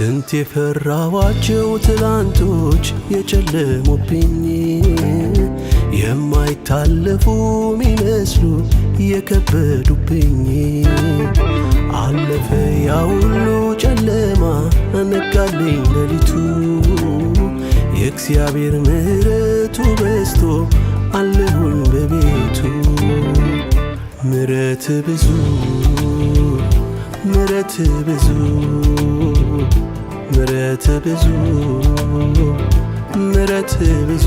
ስንት የፈራኋቸው ትላንቶች የጨለሙብኝ የማይታለፉ ሚመስሉ የከበዱብኝ አለፈ ያ ሁሉ ጨለማ ነጋልኝ ሌሊቱ የእግዚአብሔር ምሕረቱ በዝቶ አለሁኝ በቤቱ ምሕረት ብዙ ምሕረት ብዙ ምሕረት ብዙ ምሕረት ብዙ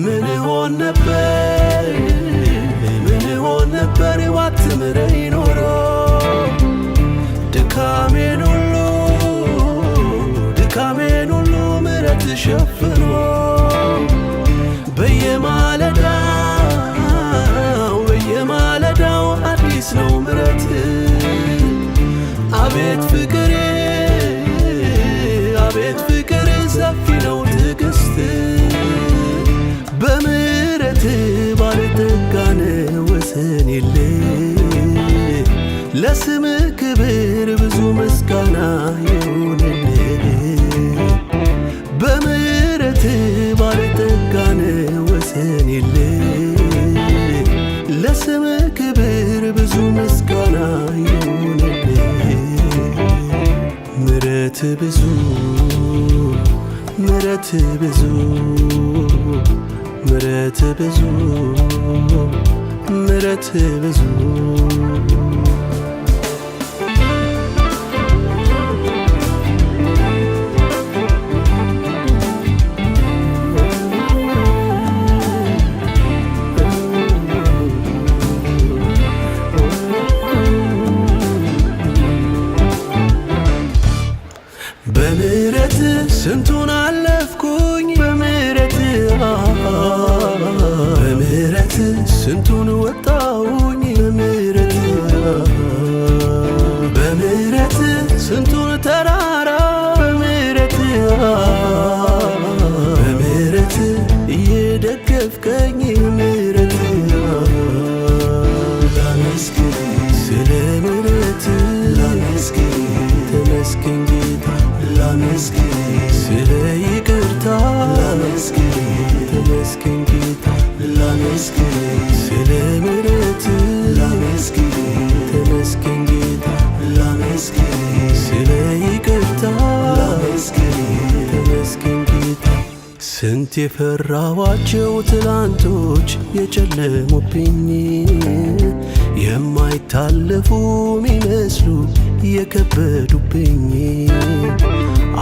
ምን ሆን ነበር ባትምረኝ ኖሮ ድካሜን ሁሉ ምሕረት ሸፍኖ በየማለዳው አዲስ ነው ምሕረት አቤት ፍቅር ሰፊ ነው ትዕግስት በምሕረት ባለጠጋ ነህ ወሰን የለህ ለስምህ ክብር ብዙ ምስጋና ይሁንልህ በምሕረት ባለጠጋ ነህ ወሰን የለህ ለስምህ ክብር ብዙ ምስጋና ይሁንልህ ምሕረት ብዙ ምሕረት ብዙ ምሕረት ብዙ ምሕረት ብዙ በምሕረት ስንቱን አለፍኩኝ በምሕረት ስንቱን ወጣሁኝ በምሕረት ስንቱን ተራራ በምሕረት እየደገፍከኝ ምሕረት ላመስግን ስለ ምሕረት ተመስገን ጌታ ላመስግን ስለ ይቅርታ ተመስገን ጌታ ላመስግን ስለ ምሕረት ተመስገን ጌታ ላመስግን ስለ ይቅርታ ተመስገን ጌታ ስንት የፈራኋቸው ትላንቶች የጨለሙብኝ የማይታለፉ ሚመስሉ የከበዱብኝ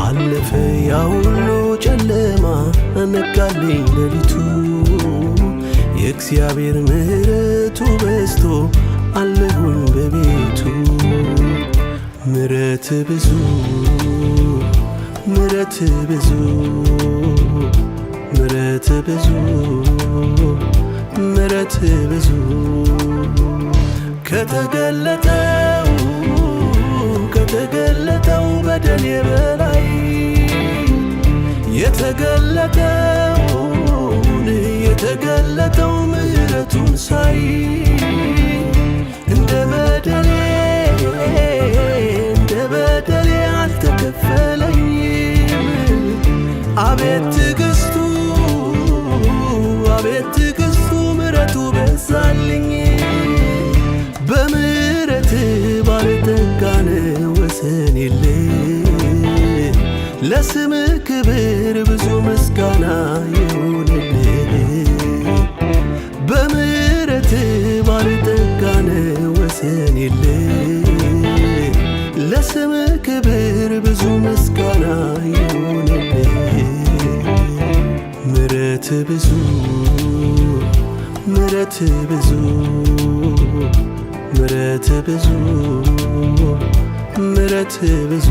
አለፈ ያ ሁሉ ጨለማ ነጋልኝ ሌሊቱ የእግዚአብሔር ምሕረቱ በዝቶ አለሁኝ በቤቱ ምሕረት ብዙ ምሕረት ብዙ ምሕረት ብዙ ምሕረት ብዙ ከተገለጠው በደሌ በላይ የተገለጠው ምሕረቱን ሳይ እንደ በደሌ አልተከፈለኝም አቤት ትዕግስቱ ምሕረቱ በዛልኝ በምሕረት ባለጠጋ ነህ ወሰን የለህ ለስምህ ክብር ብዙ ምስጋና ይሁንልህ በምሕረት ባለጠጋ ነህ ወሰን የለህ ለስምህ ክብር ብዙ ምስጋና ይሁንልህ ምሕረት ብዙ ምሕረት ብዙ ምሕረት ብዙ ምሕረት ብዙ